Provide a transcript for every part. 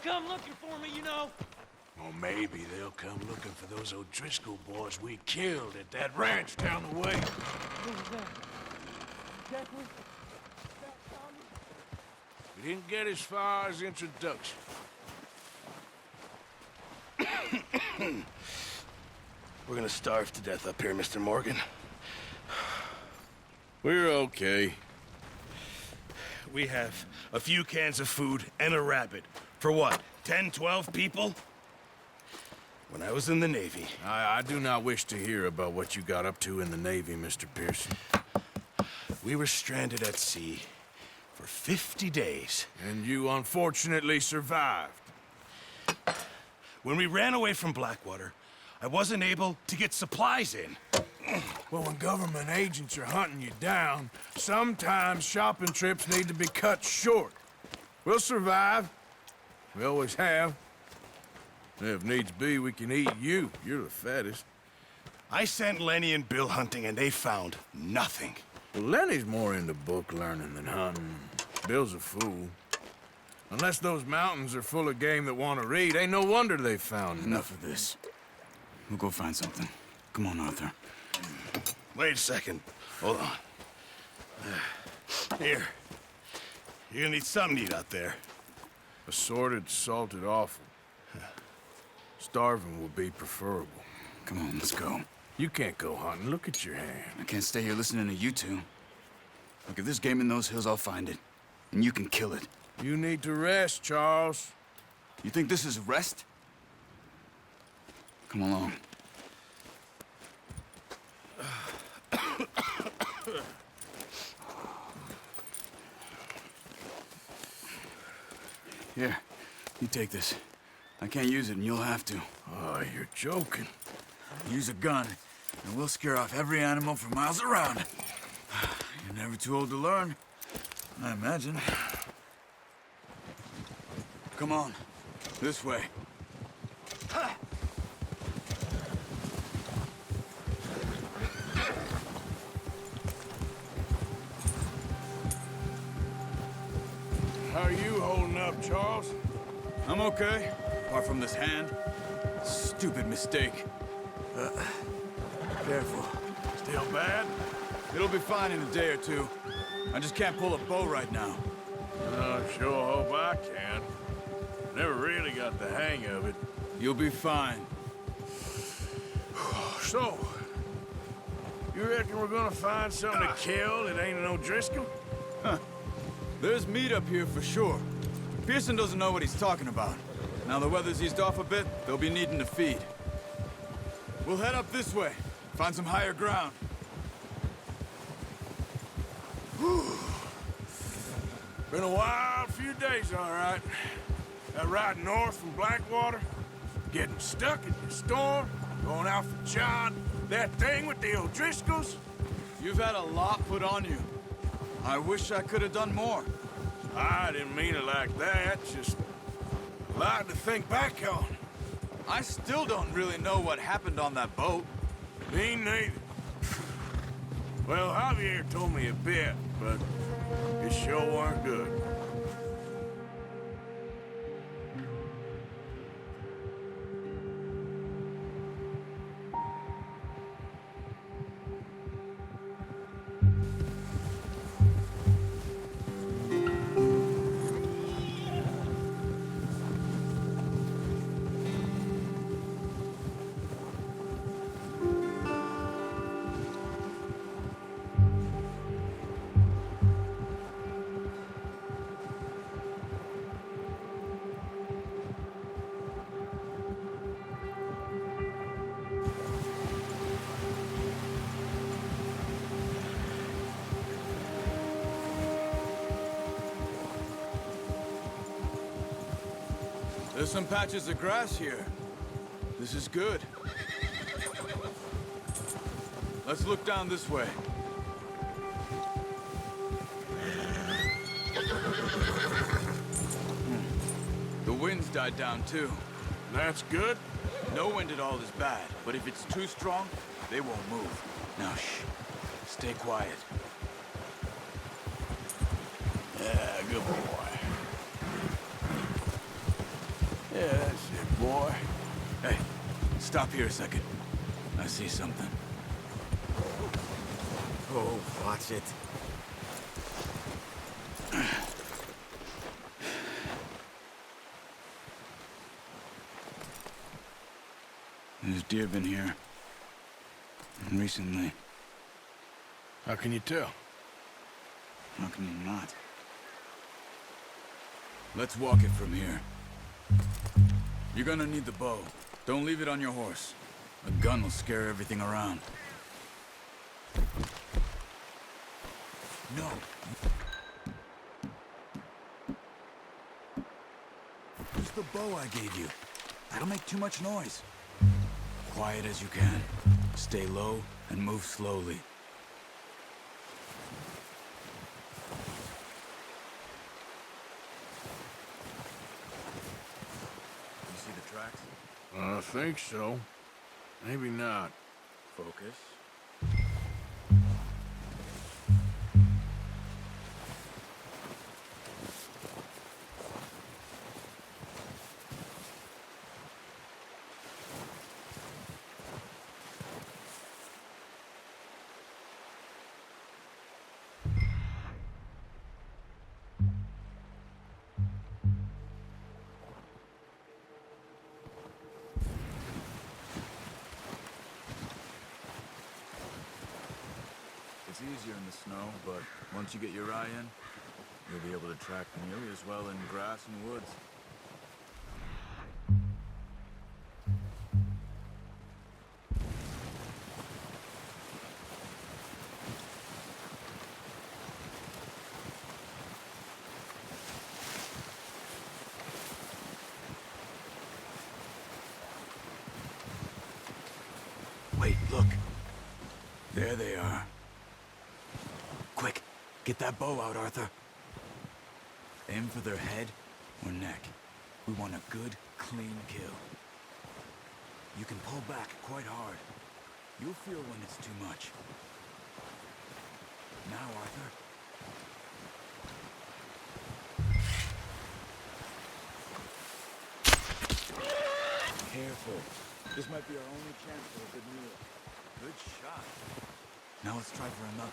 come looking for me, you know. Or maybe they'll come looking for those O'Driscoll boys we killed at that ranch down the way. What was that? Exactly? We didn't get as far as introduction. We're gonna starve to death up here, Mr. Morgan. We're okay. We have a few cans of food and a rabbit. For what, 10, 12 people? When I was in the Navy... I do not wish to hear about what you got up to in the Navy, Mr. Pearson. We were stranded at sea for 50 days. And you unfortunately survived. When we ran away from Blackwater, I wasn't able to get supplies in. Well, when government agents are hunting you down, sometimes shopping trips need to be cut short. We'll survive. We always have. If needs be, we can eat you. You're the fattest. I sent Lenny and Bill hunting, and they found nothing. Well, Lenny's more into book learning than hunting. Bill's a fool. Unless those mountains are full of game that want to read, ain't no wonder they found Enough of this. We'll go find something. Come on, Arthur. Wait a second. Hold on. Here. You're gonna need something to eat out there. Assorted, salted offal. Starving will be preferable. Come on, let's go. You can't go hunting. Look at your hand. I can't stay here listening to you two. Look, if there's game in those hills, I'll find it. And you can kill it. You need to rest, Charles. You think this is rest? Come along. Here, you take this. I can't use it, and you'll have to. Oh, you're joking. Use a gun, and we'll scare off every animal for miles around. You're never too old to learn, I imagine. Come on, this way. How are you holding up, Charles? I'm okay, apart from this hand. Stupid mistake. Careful. Still bad? It'll be fine in a day or two. I just can't pull a bow right now. I sure hope I can. Never really got the hang of it. You'll be fine. So, you reckon we're gonna find something to kill that ain't an O'Driscoll? There's meat up here for sure. Pearson doesn't know what he's talking about. Now the weather's eased off a bit, they'll be needing to feed. We'll head up this way, find some higher ground. Been a wild few days, all right. That ride north from Blackwater, getting stuck in the storm, going out for John, that thing with the O'Driscolls. You've had a lot put on you. I wish I could have done more. I didn't mean it like that, just a lot to think back on. I still don't really know what happened on that boat. Me neither. Well, Javier told me a bit, but it sure weren't good. There's some patches of grass here. This is good. Let's look down this way. The wind's died down too. That's good. No wind at all is bad, but if it's too strong, they won't move. Now shh. Stay quiet. Yeah, good boy. Yeah, that's it, boy. Hey, stop here a second. I see something. Oh, watch it. There's deer been here. Recently. How can you tell? How can you not? Let's walk it from here. You're gonna need the bow. Don't leave it on your horse. A gun will scare everything around. No. Use the bow I gave you. That'll make too much noise. Quiet as you can. Stay low and move slowly. You see the tracks? I think so. Maybe not. Focus. It's easier in the snow, but once you get your eye in, you'll be able to track nearly as well in grass and woods. Wait, look. There they are. Quick, get that bow out, Arthur. Aim for their head or neck. We want a good, clean kill. You can pull back quite hard. You'll feel when it's too much. Now, Arthur. Careful. This might be our only chance for a good meal. Good shot. Now let's try for another.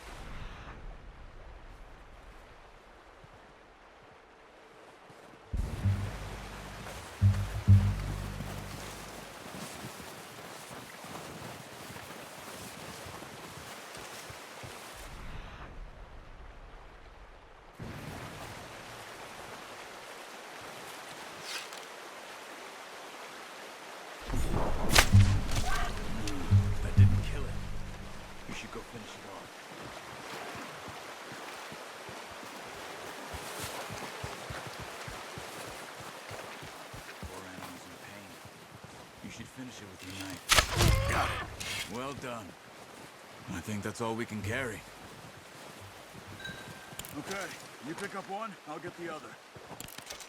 That didn't kill it. You should go finish it off. Poor animal's in pain. You should finish it with your knife. Got it. Well done. I think that's all we can carry. Okay, you pick up one, I'll get the other.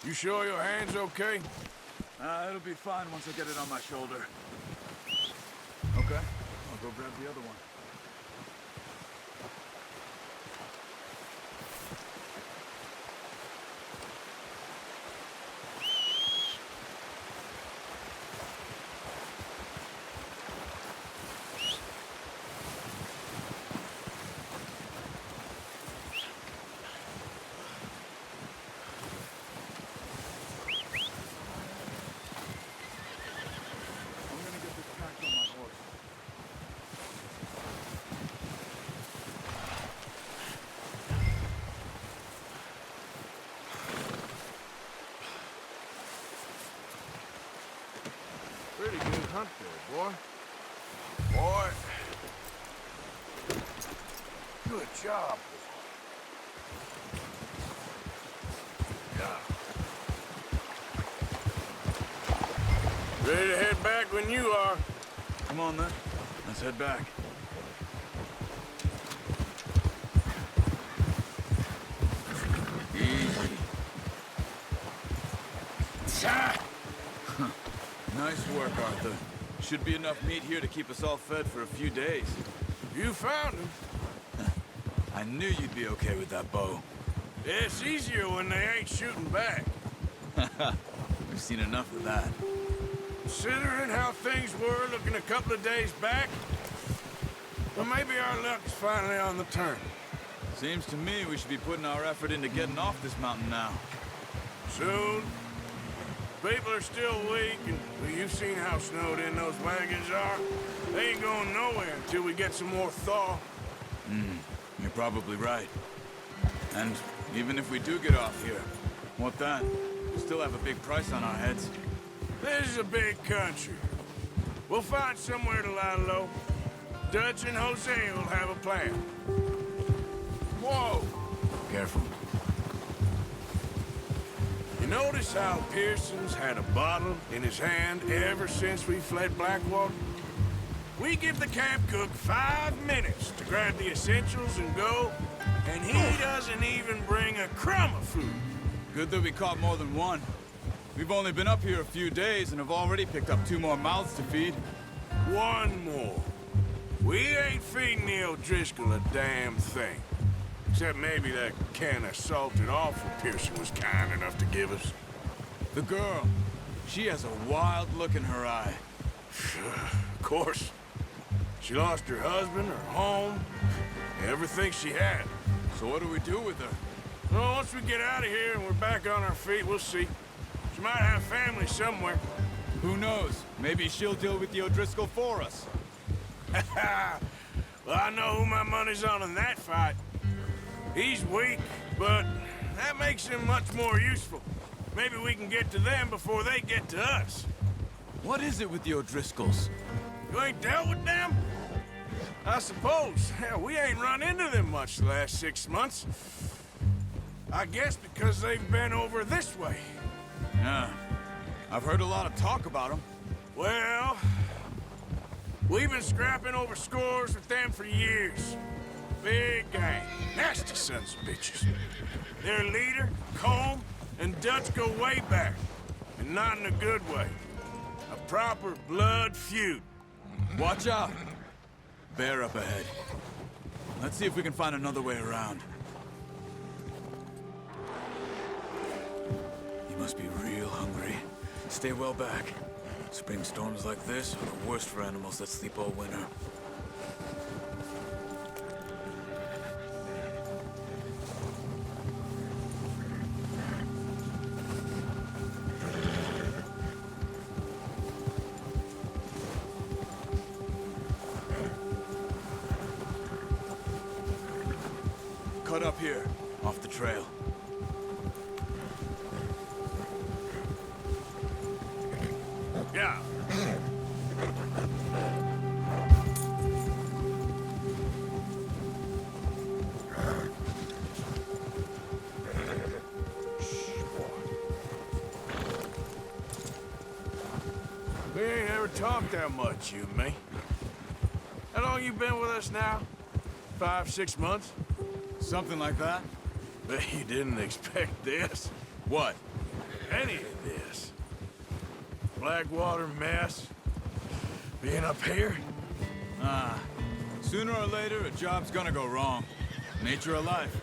You sure your hand's okay? It'll be fine once I get it on my shoulder. Okay, I'll go grab the other one. I'm gonna get this packed on my horse. Pretty good hunt there, boy. Boy. Good job, boy. Yeah. Ready to head back when you are. Come on then, let's head back. Easy. Nice work, Arthur. Should be enough meat here to keep us all fed for a few days. You found him. I knew you'd be okay with that bow. It's easier when they ain't shooting back. We've seen enough of that. Considering how things were looking a couple of days back, well, maybe our luck is finally on the turn. Seems to me we should be putting our effort into getting off this mountain now. Soon. People are still weak, and well, you've seen how snowed in those wagons are. They ain't going nowhere until we get some more thaw. You're probably right. And even if we do get off here, what then? We still have a big price on our heads. This is a big country. We'll find somewhere to lie low. Dutch and Jose will have a plan. Whoa! Careful. You notice how Pearson's had a bottle in his hand ever since we fled Blackwater? We give the camp cook 5 minutes to grab the essentials and go, and he doesn't even bring a crumb of food. Good that we caught more than one. We've only been up here a few days and have already picked up 2 more mouths to feed. One more. We ain't feeding the O'Driscoll a damn thing. Except maybe that can of salted offal Pearson was kind enough to give us. The girl, she has a wild look in her eye. Of course. She lost her husband, her home, everything she had. So what do we do with her? Well, once we get out of here and we're back on our feet, we'll see. She might have family somewhere. Who knows? Maybe she'll deal with the O'Driscoll for us. Well, I know who my money's on in that fight. He's weak, but that makes him much more useful. Maybe we can get to them before they get to us. What is it with the O'Driscolls? You ain't dealt with them? I suppose. Hell, we ain't run into them much the last 6 months. I guess because they've been over this way. Yeah. I've heard a lot of talk about them. Well, we've been scrapping over scores with them for years. Big gang. Nasty sons of bitches. Their leader, Combe, and Dutch go way back. And not in a good way. A proper blood feud. Watch out! Bear up ahead. Let's see if we can find another way around. You must be real hungry. Stay well back. Spring storms like this are the worst for animals that sleep all winter. Cut up here, off the trail. Yeah. We ain't ever talked that much, you and me. How long you been with us now? 5, 6 months? Something like that? Bet you didn't expect this. What? Any of this. Blackwater mess. Being up here. Sooner or later, a job's gonna go wrong. Nature of life.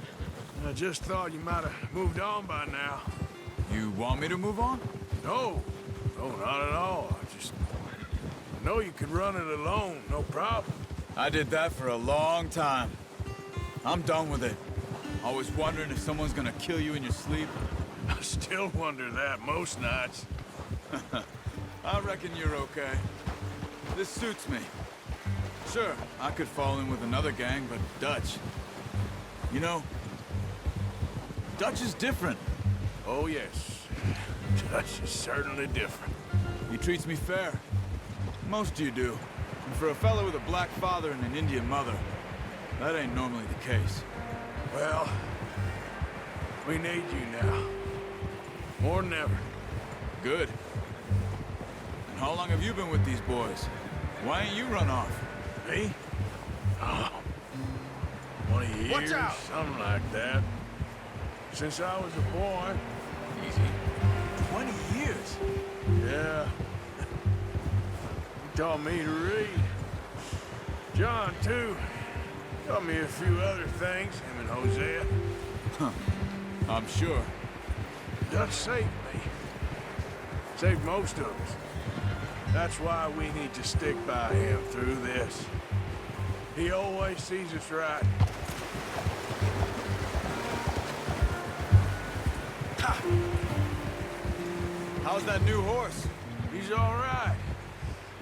I just thought you might have moved on by now. You want me to move on? No. No, not at all. I know you could run it alone, no problem. I did that for a long time. I'm done with it. Always wondering if someone's gonna kill you in your sleep. I still wonder that most nights. I reckon you're okay. This suits me. Sure, I could fall in with another gang, but Dutch... You know, Dutch is different. Oh, yes. Dutch is certainly different. He treats me fair. Most of you do. And for a fellow with a black father and an Indian mother, that ain't normally the case. Well, we need you now. More than ever. Good. And how long have you been with these boys? Why ain't you run off? Me? Oh, 20 years, Watch out! something like that. Since I was a boy. Easy. 20 years? Yeah. He taught me to read. John, too. Taught me a few other things, him and Hosea. I'm sure. Dutch saved me. Saved most of us. That's why we need to stick by him through this. He always sees us right. Ha! How's that new horse? He's all right.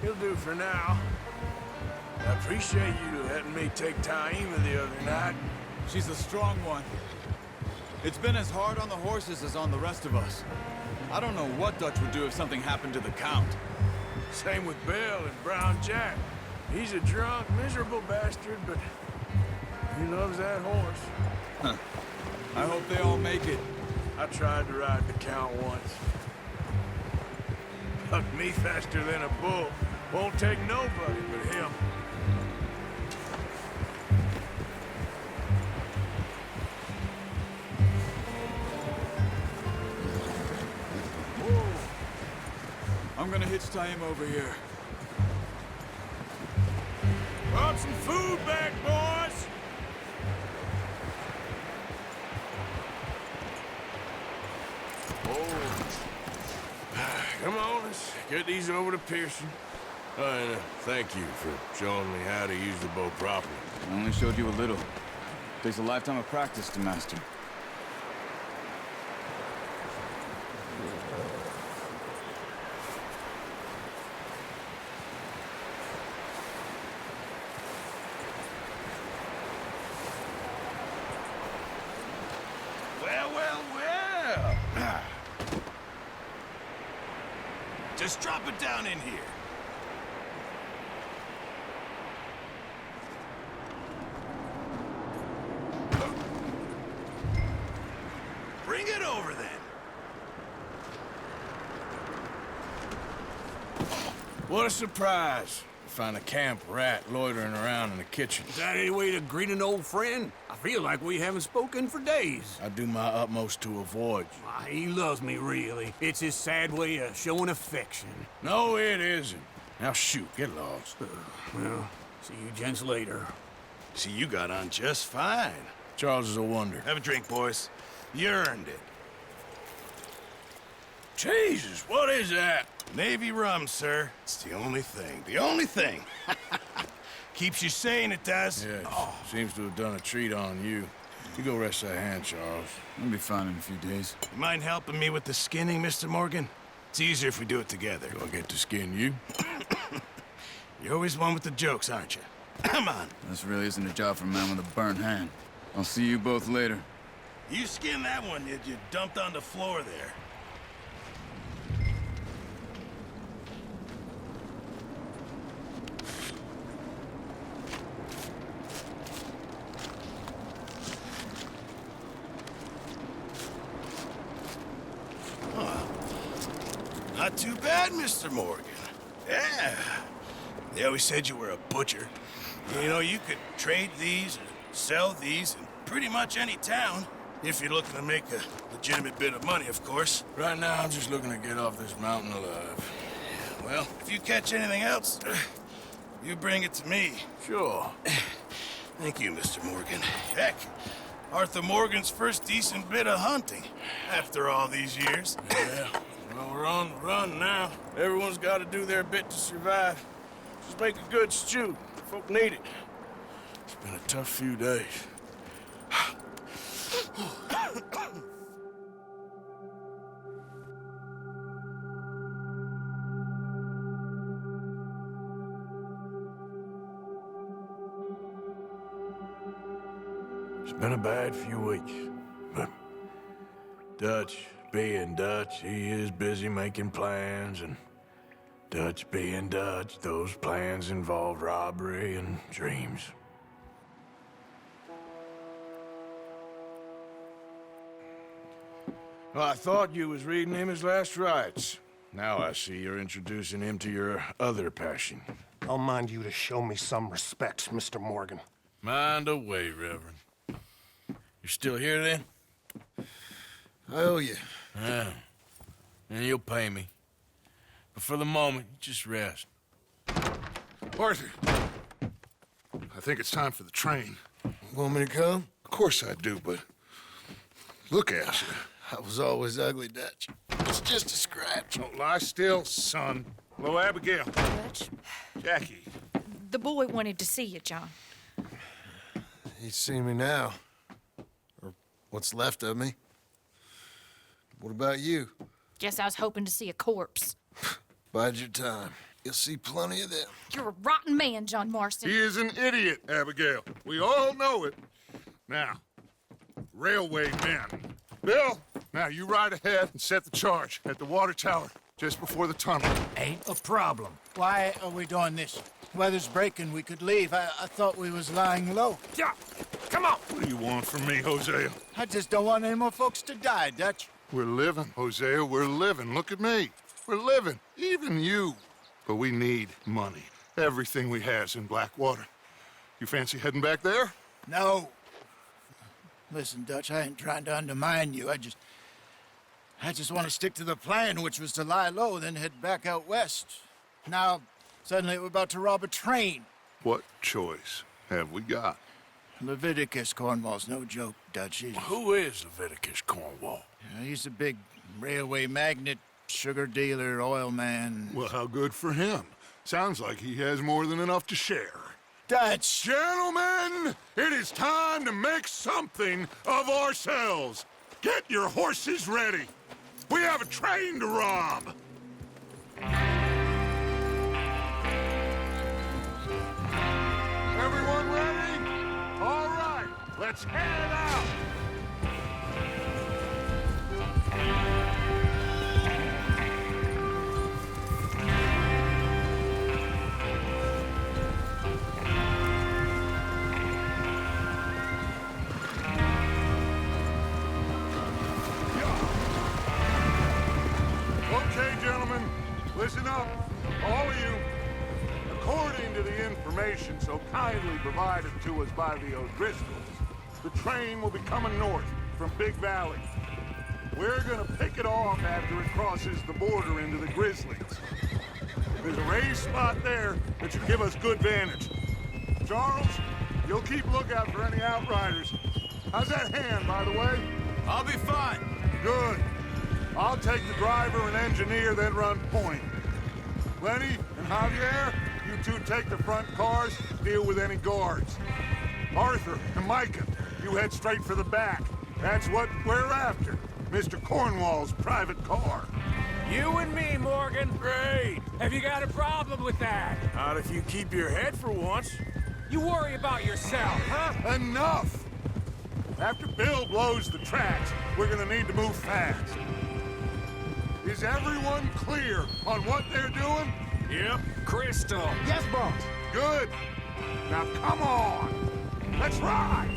He'll do for now. I appreciate you letting me take Taima the other night. She's a strong one. It's been as hard on the horses as on the rest of us. I don't know what Dutch would do if something happened to the Count. Same with Bill and Brown Jack. He's a drunk, miserable bastard, but he loves that horse. Huh. I hope they all make it. I tried to ride the Count once. Bucked me faster than a bull. Won't take nobody but him. I'm gonna hitch Taima over here. Brought some food back, boys! Oh. Come on, let's get these over to Pearson. And thank you for showing me how to use the bow properly. I only showed you a little. Takes a lifetime of practice to master. Well. Just drop it down in here. Bring it over then. What a surprise. Find a camp rat loitering around in the kitchen. Is that any way to greet an old friend? I feel like we haven't spoken for days. I do my utmost to avoid you. Ah, he loves me, really. It's his sad way of showing affection. No, it isn't. Now shoot, get lost. Well, see you gents later. See, you got on just fine. Charles is a wonder. Have a drink, boys. You earned it. Jesus, what is that? Navy rum, sir. It's the only thing. The only thing. Keeps you sane, it does. Yeah, seems to have done a treat on you. You go rest that hand, Charles. I'll be fine in a few days. You mind helping me with the skinning, Mr. Morgan? It's easier if we do it together. Do I get to skin you? You're always one with the jokes, aren't you? Come on. This really isn't a job for a man with a burnt hand. I'll see you both later. You skinned that one you dumped on the floor there. Not too bad, Mr. Morgan. Yeah. They always said you were a butcher. You know, you could trade these or sell these in pretty much any town. If you're looking to make a legitimate bit of money, of course. Right now, I'm just looking to get off this mountain alive. Well, if you catch anything else, you bring it to me. Sure. Thank you, Mr. Morgan. Heck, Arthur Morgan's first decent bit of hunting after all these years. Yeah. Well, we're on the run now. Everyone's got to do their bit to survive. Just make a good stew. Folk need it. It's been a tough few days. It's been a bad few weeks, but Dutch being Dutch, he is busy making plans, and Dutch being Dutch, those plans involve robbery and dreams. Well, I thought you was reading him his last rites. Now I see you're introducing him to your other passion. I'll mind you to show me some respect, Mr. Morgan. Mind away, Reverend. You're still here, then? I owe you. Yeah. And you'll pay me. But for the moment, just rest. Arthur, I think it's time for the train. Want me to come? Of course I do, but look at you. I was always ugly, Dutch. It's just a scratch. Don't lie still, son. Hello, Abigail. Dutch, Jackie. the boy wanted to see you, John. He's seen me now. Or what's left of me. What about you? Guess I was hoping to see a corpse. Bide your time. You'll see plenty of them. You're a rotten man, John Marston. He is an idiot, Abigail. We all know it. Now, railway men. Bill, now you ride ahead and set the charge at the water tower just before the tunnel. Ain't a problem. Why are we doing this? Weather's breaking, we could leave. I thought we was lying low. Yeah, come on. What do you want from me, Hosea? I just don't want any more folks to die, Dutch. We're living, Hosea, we're living. Look at me. We're living, even you. But we need money. Everything we has in Blackwater. You fancy heading back there? No. Listen, Dutch, I ain't trying to undermine you. I just want to stick to the plan, which was to lie low, then head back out west. Now, suddenly we're about to rob a train. What choice have we got? Leviticus Cornwall's no joke, Dutch. Who is Leviticus Cornwall? He's a big railway magnate, sugar dealer, oil man. Well, how good for him. Sounds like he has more than enough to share. Dutch! Gentlemen, it is time to make something of ourselves. Get your horses ready. We have a train to rob. Everyone ready? All right, let's head out. Okay, gentlemen, listen up, all of you. According to the information so kindly provided to us by the O'Driscolls, the train will be coming north from Big Valley. We're gonna pick it off after it crosses the border into the Grizzlies. There's a raised spot there that should give us good vantage. Charles, you'll keep lookout for any outriders. How's that hand, by the way? I'll be fine. Good. I'll take the driver and engineer, then run point. Lenny and Javier, you two take the front cars, deal with any guards. Arthur and Micah, you head straight for the back. That's what we're after. Mr. Cornwall's private car. You and me, Morgan. Great. Have you got a problem with that? Not if you keep your head for once. You worry about yourself, huh? Enough! After Bill blows the tracks, we're gonna need to move fast. Is everyone clear on what they're doing? Yep. Crystal. Yes, boss. Good. Now come on. Let's ride.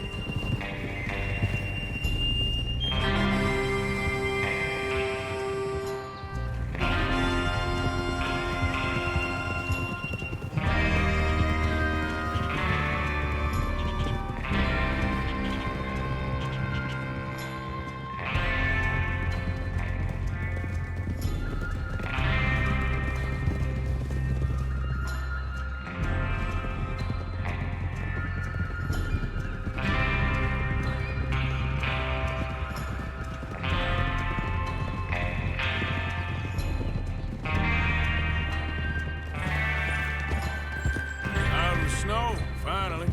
Snow, finally.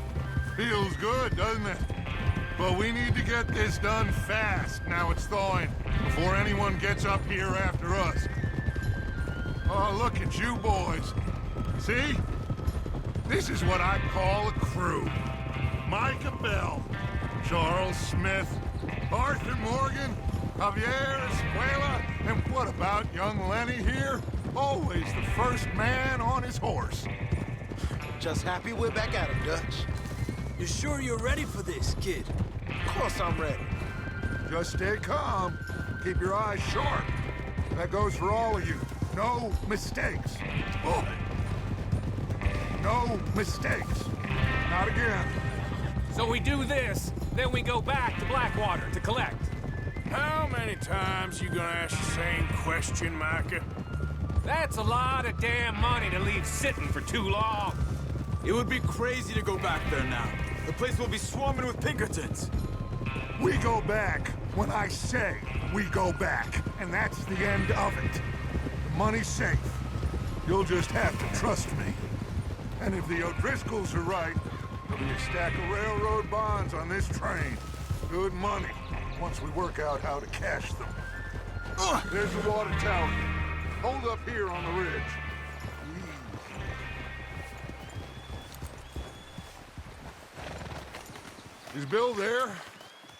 Feels good, doesn't it? But we need to get this done fast, now it's thawing, before anyone gets up here after us. Oh, look at you boys. See? This is what I call a crew. Micah Bell, Charles Smith, Arthur Morgan, Javier Escuela, and what about young Lenny here? Always the first man on his horse. Just happy we're back at him, Dutch. You sure you're ready for this, kid? Of course I'm ready. Just stay calm. Keep your eyes sharp. That goes for all of you. No mistakes. Oh. No mistakes. Not again. So we do this, then we go back to Blackwater to collect. How many times you gonna ask the same question, Micah? That's a lot of damn money to leave sitting for too long. It would be crazy to go back there now. The place will be swarming with Pinkertons. We go back When I say we go back, and that's the end of it. The money's safe. You'll just have to trust me. And if the O'Driscolls are right, there'll be a stack of railroad bonds on this train. Good money, once we work out how to cash them. There's the water tower. Hold up here on the ridge. Is Bill there?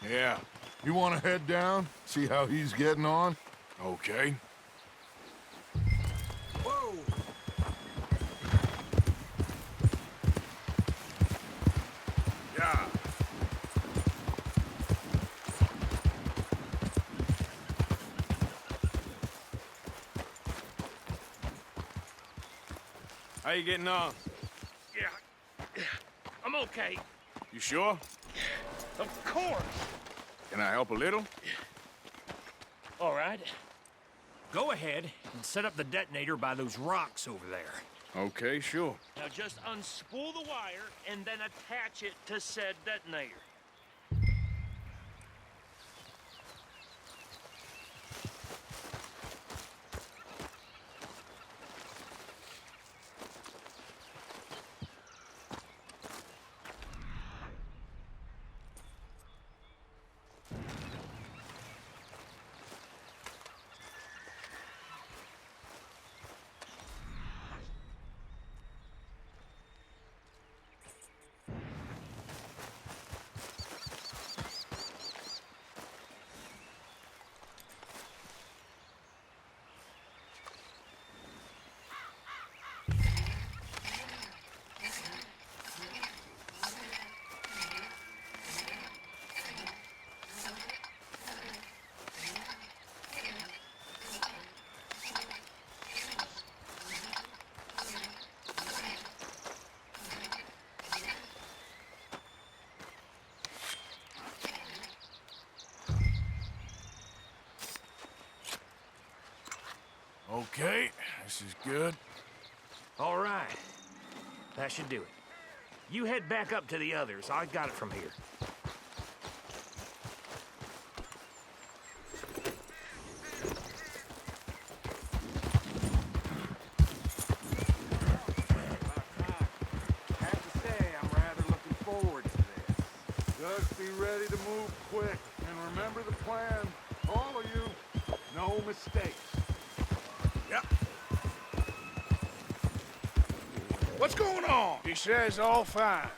Yeah. You want to head down, see how he's getting on? Okay. Whoa! Yeah. How you getting on? Yeah. I'm okay. You sure? Of course. Can I help a little? All right. Go ahead and set up the detonator by those rocks over there. Okay, sure. Now just unspool the wire and then attach it to said detonator. Okay, this is good. All right. That should do it. You head back up to the others. I got it from here. Have to say, I'm rather looking forward to this. Just be ready to move quick, and remember the plan. All of you, no mistakes. Yep. What's going on? He says all fine.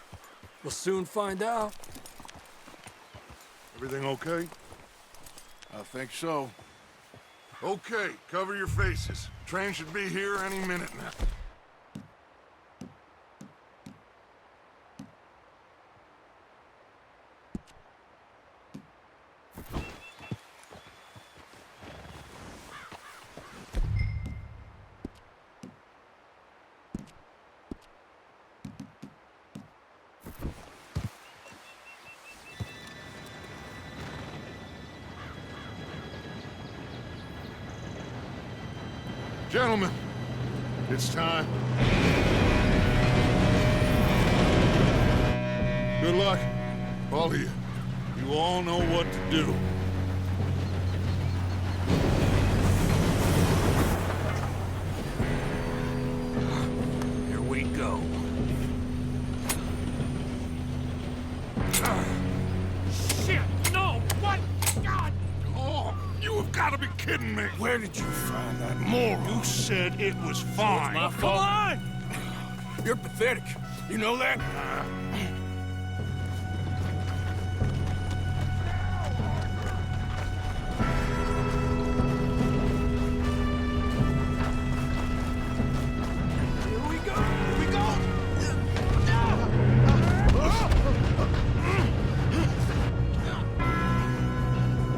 We'll soon find out. Everything okay? I think so. Okay, cover your faces. Train should be here any minute now. Gentlemen, it's time. Good luck, all of you. You all know what to do. Here we go. Shit! No! What? God! Oh, you have got to be kidding me. Where did you find that moron? You said it was fine. My Come fault. on! You're pathetic. You know that? Here we go! Here we go!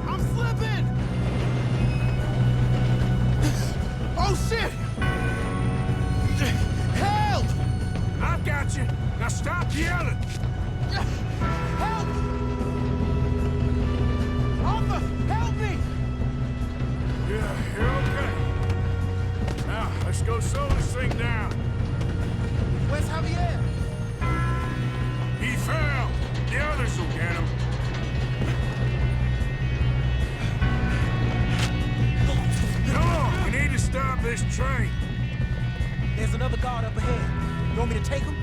I'm slipping! Oh, shit! Help! I've got you. Now stop yelling. this train. There's another guard up ahead. You want me to take him?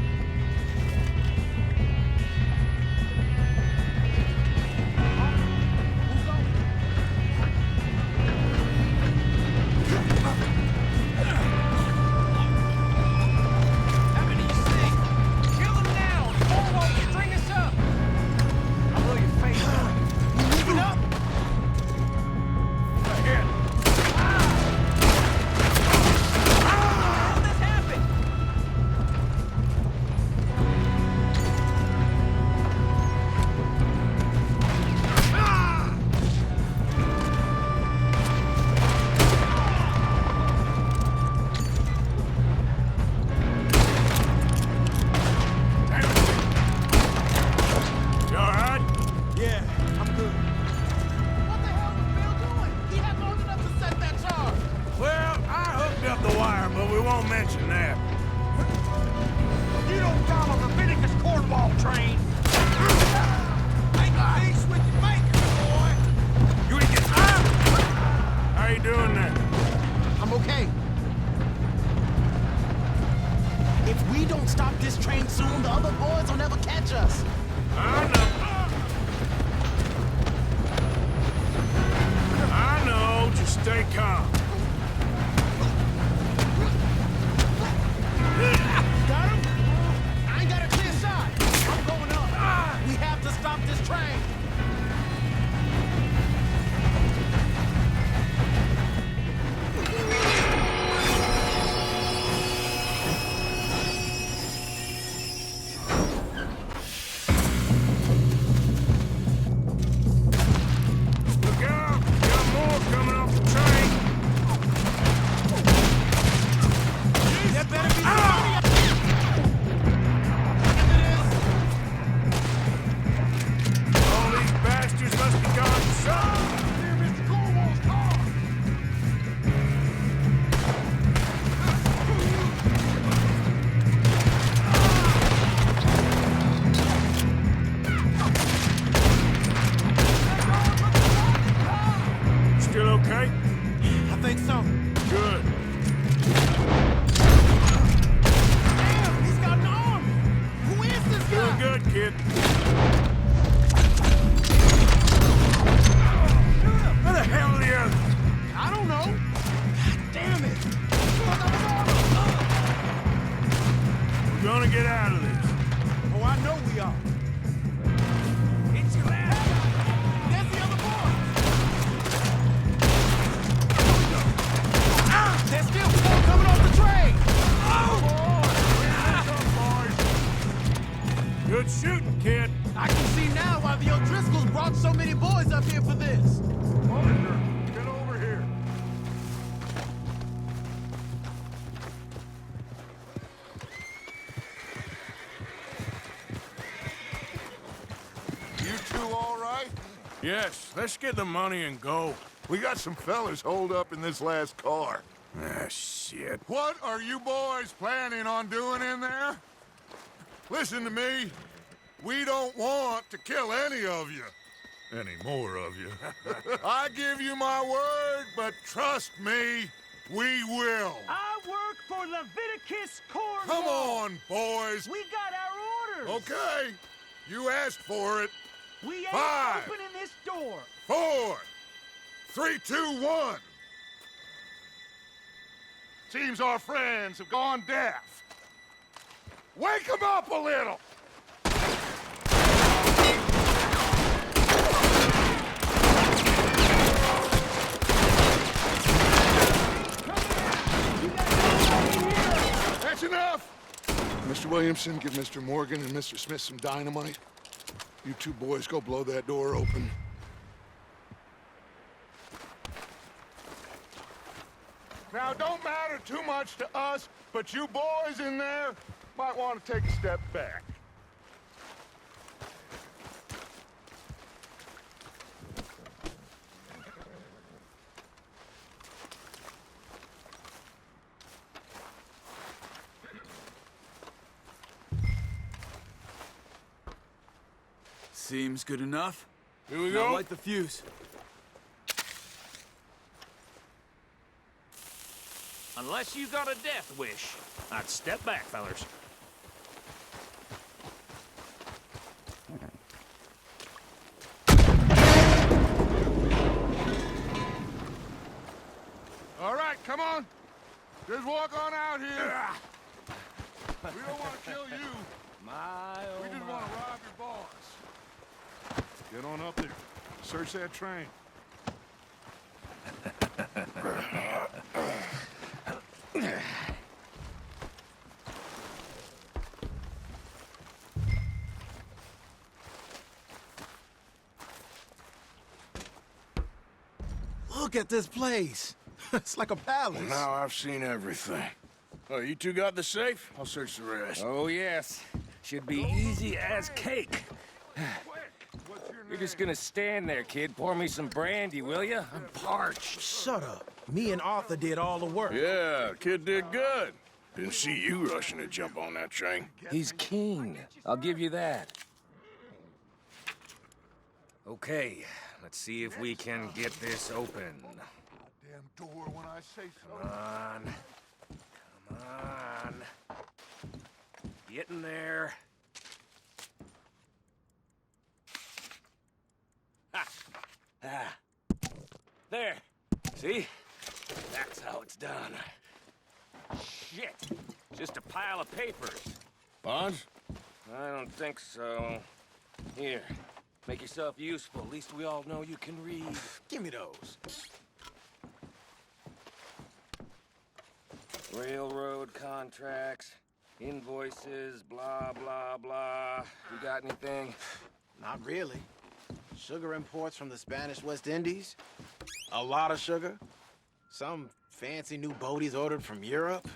Yes, let's get the money and go. We got some fellas holed up in this last car. Ah, shit. What are you boys planning on doing in there? Listen to me. We don't want to kill any of you. Any more of you. I give you my word, but trust me, we will. I work for Leviticus Cornwall. Come on, boys. We got our orders. Okay. You asked for it. We ain't 5, opening this door. 4, 3, 2, 1. Seems our friends have gone deaf. Wake them up a little. That's enough. Mr. Williamson, give Mr. Morgan and Mr. Smith some dynamite. You two boys go blow that door open. Now, don't matter too much to us, but you boys in there might want to take a step back. Seems good enough. Here we Now go. light the fuse. Unless you got a death wish, I'd step back, fellers. All right, come on. Just walk on out here. We don't want to kill you. We just want to rob your boss. Get on up there. Search that train. Look at this place. It's like a palace. Well, now I've seen everything. Oh, you two got the safe? I'll search the rest. Oh, yes. Should be easy as cake. You're just gonna stand there, kid. Pour me some brandy, will you? I'm parched. Shut up. Me and Arthur did all the work. Yeah, kid did good. Didn't see you rushing to jump on that train. He's keen. I'll give you that. Okay, let's see if we can get this open. Damn door when I say so. Come on. Come on. Get in there. Ha! Ah. There. See? That's how it's done. Shit. Just a pile of papers. Bonds? I don't think so. Here. Make yourself useful. At least we all know you can read. Give me those. Railroad contracts, invoices, blah, blah, blah. You got anything? Not really. Sugar imports from the Spanish West Indies. A lot of sugar. Some fancy new boat he's ordered from Europe.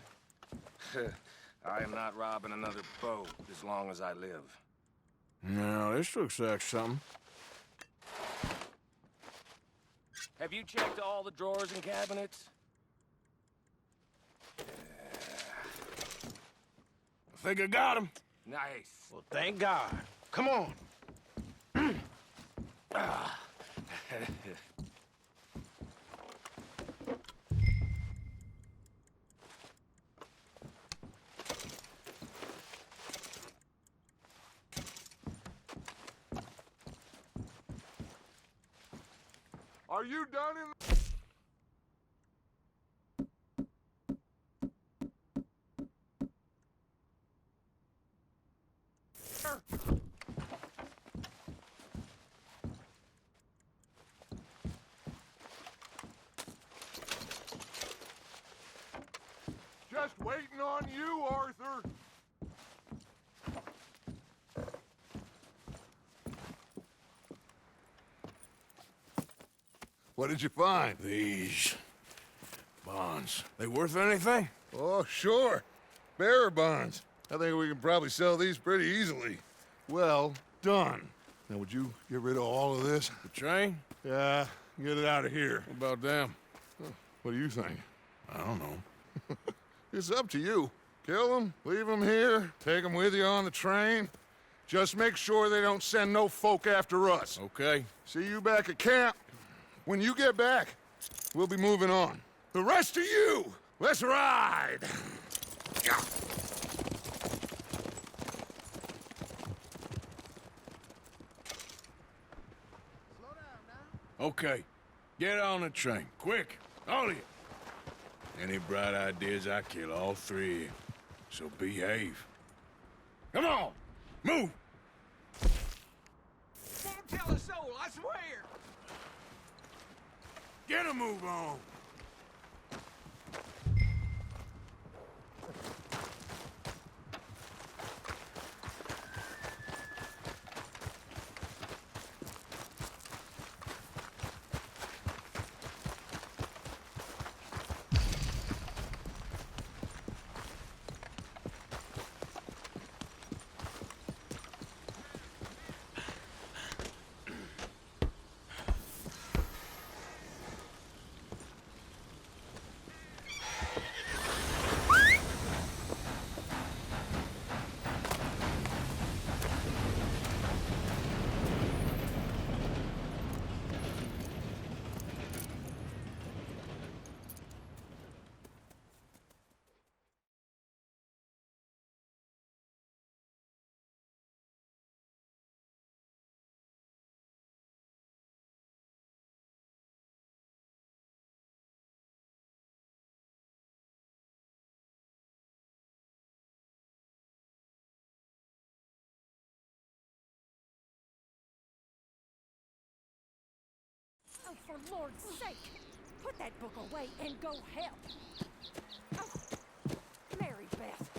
I am not robbing another boat as long as I live. No, this looks like something. Have you checked all the drawers and cabinets? I think I got him. Nice. Well, thank God. Come on. Are you done in... Just waiting on you, Arthur. What did you find? These bonds. They worth anything? Oh, sure. Bearer bonds. I think we can probably sell these pretty easily. Well done. Now, would you get rid of all of this? The train? Yeah, get it out of here. What about them? What do you think? I don't know. It's up to you. Kill them, leave them here, take them with you on the train. Just make sure they don't send no folk after us. Okay. See you back at camp. When you get back, we'll be moving on. The rest of you, let's ride! Okay. Get on the train. Quick. All of you. Any bright ideas, I kill all three of you. So behave. Come on! Move! Won't tell a soul, I swear. Get a move on! For Lord's sake, put that book away and go help. Oh, Mary Beth.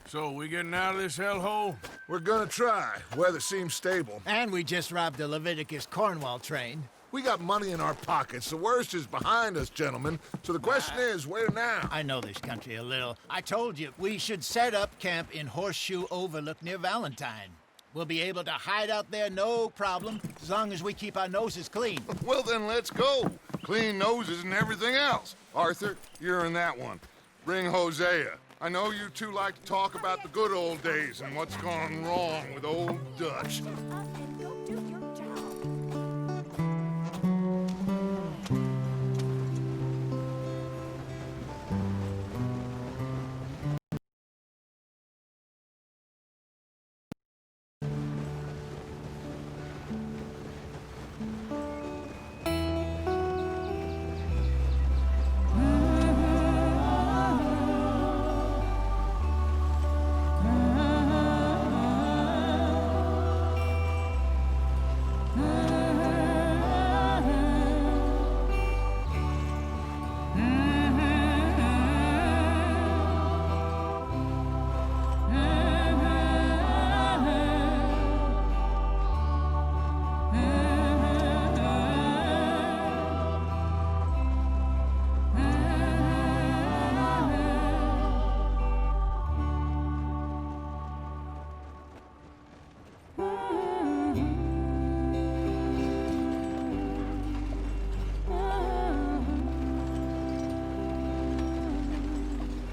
So, we getting out of this hellhole? We're gonna try. Weather seems stable. And we just robbed the Leviticus Cornwall train. We got money in our pockets. The worst is behind us, gentlemen. So the question is, where now? I know this country a little. I told you, we should set up camp in Horseshoe Overlook near Valentine. We'll be able to hide out there, no problem, as long as we keep our noses clean. Well, then let's go. Clean noses and everything else. Arthur, you're in that one. Bring Hosea. I know you two like to talk about the good old days and what's gone wrong with old Dutch. Up and go do your job.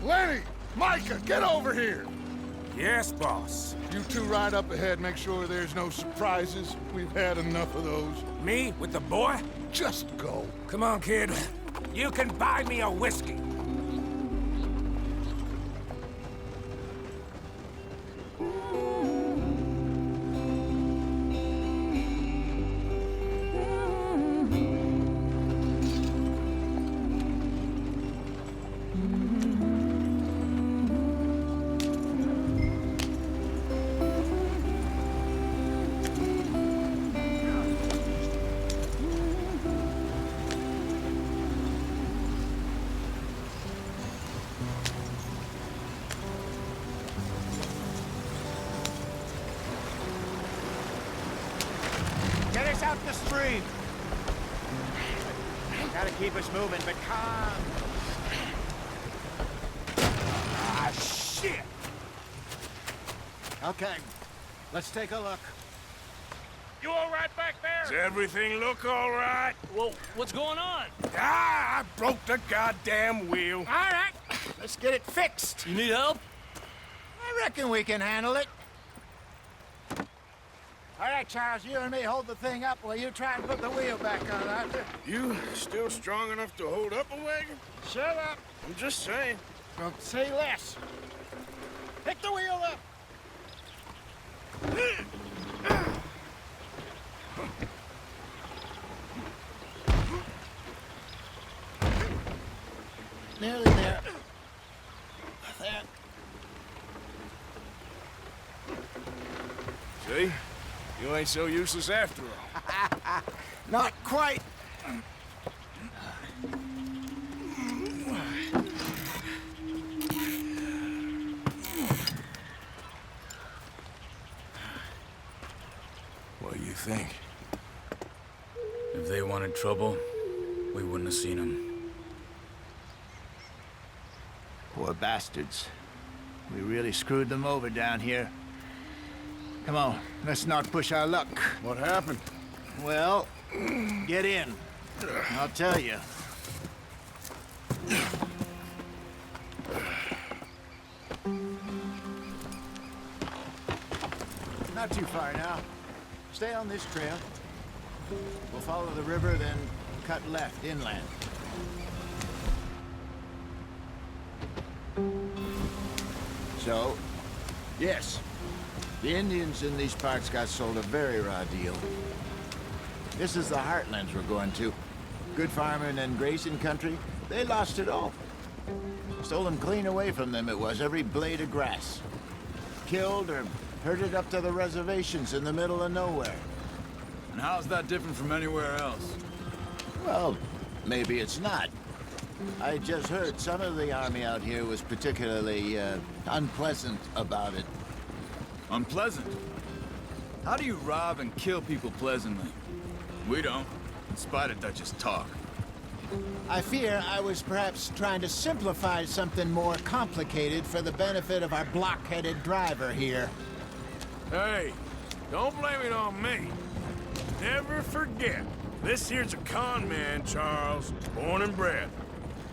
Lenny! Micah, get over here! Yes, boss. You two ride up ahead, make sure there's no surprises. We've had enough of those. Me with the boy? Just go. Come on, kid. You can buy me a whiskey. Get us out the stream. Gotta keep us moving, but calm. Ah, shit! Okay, let's take a look. You all right back there? Does everything look all right? Well, what's going on? Ah, I broke the goddamn wheel. All right, let's get it fixed. You need help? I reckon we can handle it. All right, Charles, you and me hold the thing up while you try and put the wheel back on, Arthur. You still strong enough to hold up a wagon? Shut up. I'm just saying. Don't say less. Pick the wheel up. Nearly there. There. See? You ain't so useless after all. Not quite. What do you think? If they wanted trouble, we wouldn't have seen them. Poor bastards. We really screwed them over down here. Come on, let's not push our luck. What happened? Well, get in. I'll tell you. Not too far now. Stay on this trail. We'll follow the river, then cut left inland. So, yes, the Indians in these parts got sold a very raw deal. This is the heartlands we're going to. Good farming and grazing country, they lost it all. Stolen clean away from them it was, every blade of grass. Killed or Herded up to the reservations in the middle of nowhere. And how's that different from anywhere else? Well, maybe it's not. I just heard some of the army out here was particularly, unpleasant about it. Unpleasant? How do you rob and kill people pleasantly? We don't, in spite of Dutch's talk. I fear I was perhaps trying to simplify something more complicated for the benefit of our block-headed driver here. Hey, don't blame it on me. Never forget, this here's a con man, Charles, born and bred.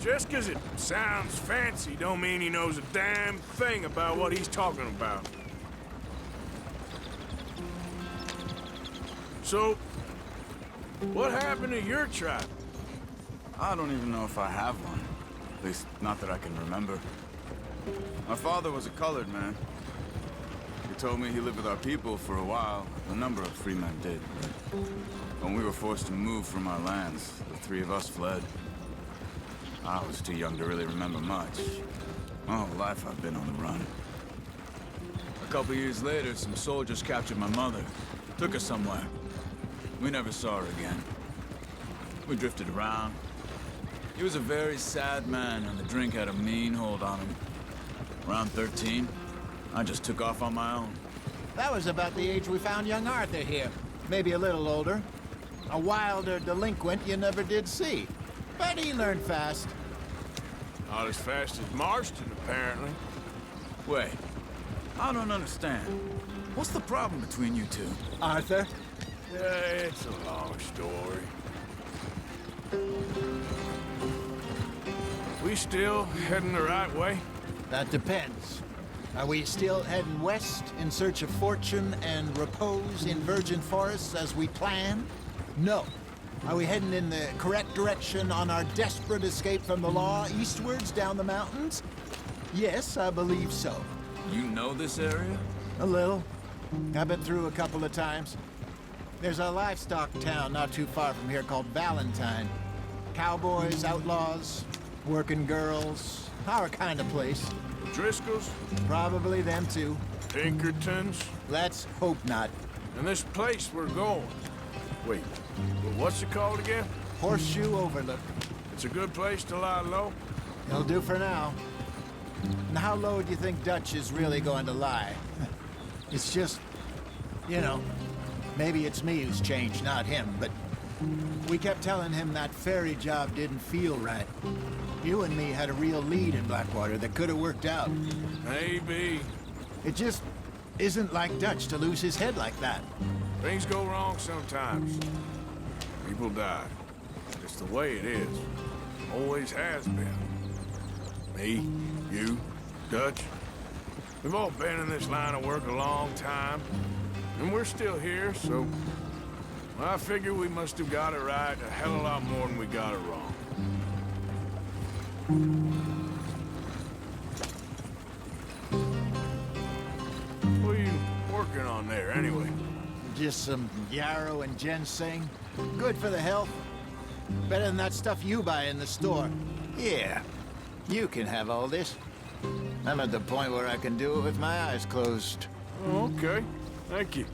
Just 'cause it sounds fancy don't mean he knows a damn thing about what he's talking about. So, what happened to your tribe? I don't even know if I have one. At least, not that I can remember. My father was a colored man. He told me he lived with our people for a while. A number of free men did. But when we were forced to move from our lands, the three of us fled. I was too young to really remember much. My whole life I've been on the run. A couple years later, some soldiers captured my mother. Took her somewhere. We never saw her again. We drifted around. He was a very sad man, and the drink had a mean hold on him. Around 13, I just took off on my own. That was about the age we found young Arthur here. Maybe a little older. A wilder delinquent you never did see. But he learned fast. Not as fast as Marston, apparently. Wait, I don't understand. What's the problem between you two? Arthur? Yeah, it's a long story. We still heading the right way? That depends. Are we still heading west in search of fortune and repose in virgin forests as we planned? No. Are we heading in the correct direction on our desperate escape from the law eastwards down the mountains? Yes, I believe so. You know this area? A little. I've been through a couple of times. There's a livestock town not too far from here called Valentine. Cowboys, outlaws, working girls, our kind of place. Driscoll's? Probably them too. Pinkertons? Let's hope not. And this place we're going. Wait, what's it called again? Horseshoe Overlook. It's a good place to lie low? It'll do for now. And how low do you think Dutch is really going to lie? It's just, you know, maybe it's me who's changed, not him, but we kept telling him that ferry job didn't feel right. You and me had a real lead in Blackwater that could have worked out. Maybe. It just isn't like Dutch to lose his head like that. Things go wrong sometimes. People die. It's the way it is. Always has been. Me, you, Dutch. We've all been in this line of work a long time. And we're still here, so... I figure we must have got it right a hell of a lot more than we got it wrong. What are you working on there, anyway? Just some yarrow and ginseng. Good for the health. Better than that stuff you buy in the store. Yeah, you can have all this. I'm at the point where I can do it with my eyes closed. Oh, okay. Thank you.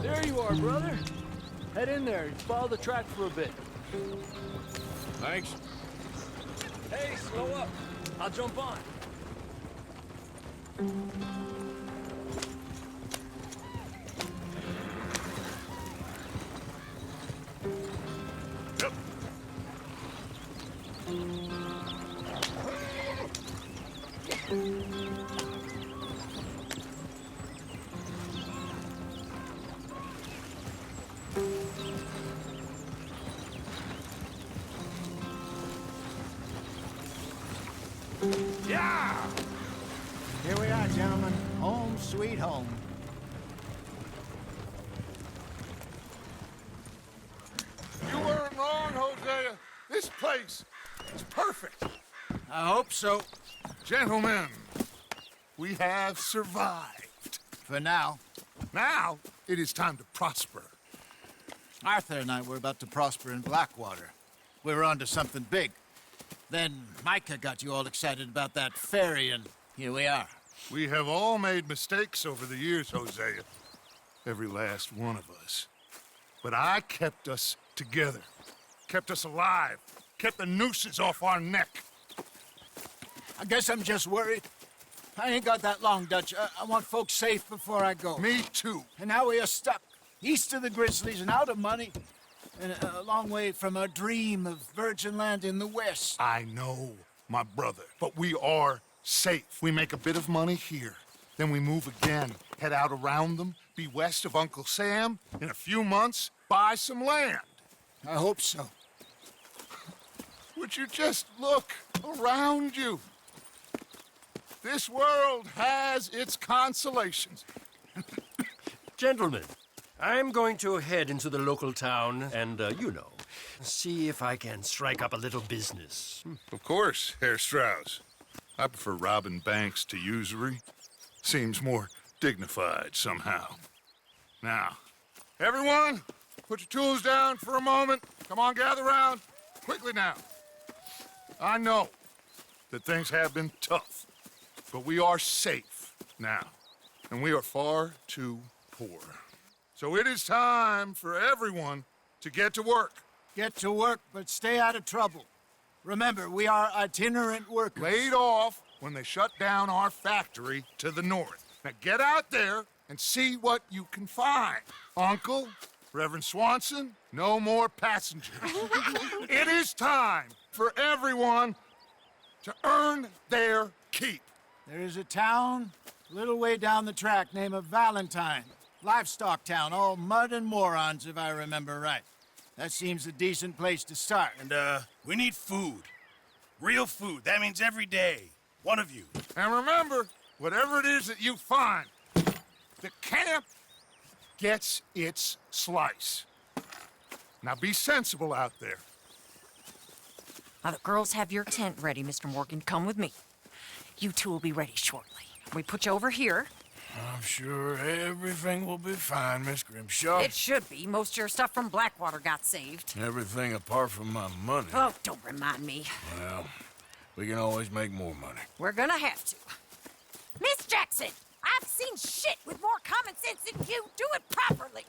There you are, brother. Head in there and follow the track for a bit. Thanks. Hey, slow up. I'll jump on. Yep. Here we are, gentlemen. sweet home. You weren't wrong, Hosea. This place is perfect. I hope so. Gentlemen, we have survived. For now. Now, it is time to prosper. Arthur and I were about to prosper in Blackwater. We were onto something big. Then Micah got you all excited about that ferry, and here we are. We have all made mistakes over the years, Hosea. Every last one of us. But I kept us together. Kept us alive. Kept the nooses off our neck. I guess I'm just worried. I ain't got that long, Dutch. I want folks safe before I go. Me too. And now we are stuck, east of the Grizzlies and out of money, and a long way from our dream of virgin land in the west. I know, my brother, but we are safe. We make a bit of money here, then we move again, head out around them, be west of Uncle Sam, in a few months, buy some land. I hope so. Would you just look around you? This world has its consolations. Gentlemen, I'm going to head into the local town and, see if I can strike up a little business. Of course, Herr Strauss. I prefer robbing banks to usury. Seems more dignified somehow. Now, everyone, put your tools down for a moment. Come on, gather round. Quickly now. I know that things have been tough, but we are safe now, and we are far too poor. So it is time for everyone to get to work. Get to work, but stay out of trouble. Remember, we are itinerant workers. Laid off when they shut down our factory to the north. Now get out there and see what you can find. Uncle, Reverend Swanson, no more passengers. It is time for everyone to earn their keep. There is a town a little way down the track named Valentine. Livestock town, all mud and morons, if I remember right. That seems a decent place to start. And, we need food. Real food. That means every day. One of you. And remember, whatever it is that you find, the camp gets its slice. Now be sensible out there. Now, the girls have your tent ready, Mr. Morgan. Come with me. You two will be ready shortly. We put you over here. I'm sure everything will be fine, Miss Grimshaw. It should be. Most of your stuff from Blackwater got saved. Everything apart from my money. Oh, don't remind me. Well, we can always make more money. We're gonna have to. Miss Jackson, I've seen shit with more common sense than you. Do it properly.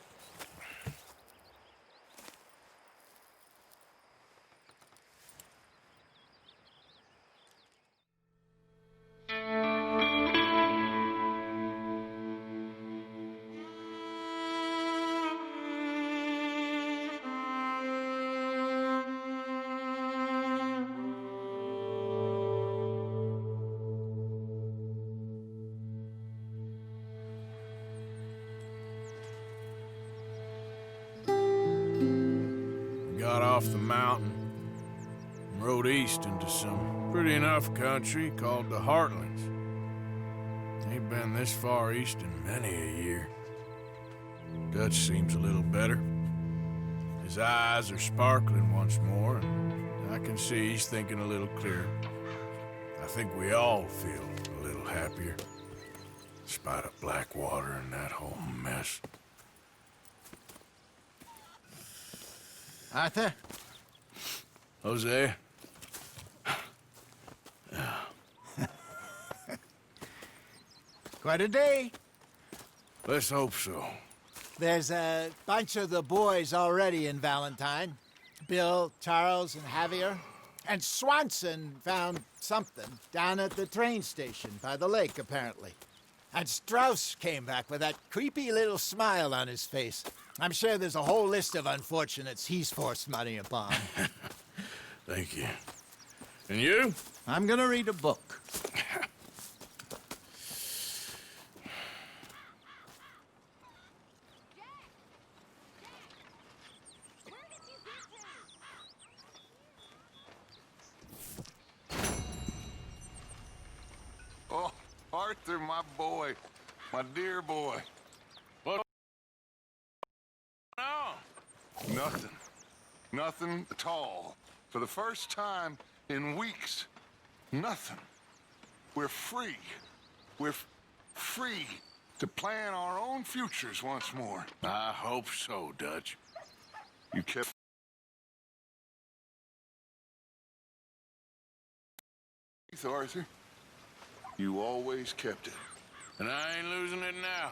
Got off the mountain and rode east into some pretty enough country called the Heartlands. Ain't been this far east in many a year. Dutch seems a little better. His eyes are sparkling once more, and I can see he's thinking a little clearer. I think we all feel a little happier, in spite of Blackwater and that whole mess. Arthur? Jose? Quite a day. Let's hope so. There's a bunch of the boys already in Valentine. Bill, Charles, and Javier. And Swanson found something down at the train station by the lake, apparently. And Strauss came back with that creepy little smile on his face. I'm sure there's a whole list of unfortunates he's forced money upon. Thank you. And you? I'm gonna read a book. Oh, Arthur, my boy. My dear boy. What? No. Nothing. Nothing at all. For the first time in weeks, nothing. We're free. We're free to plan our own futures once more. I hope so, Dutch. You kept Arthur. You always kept it. And I ain't losing it now.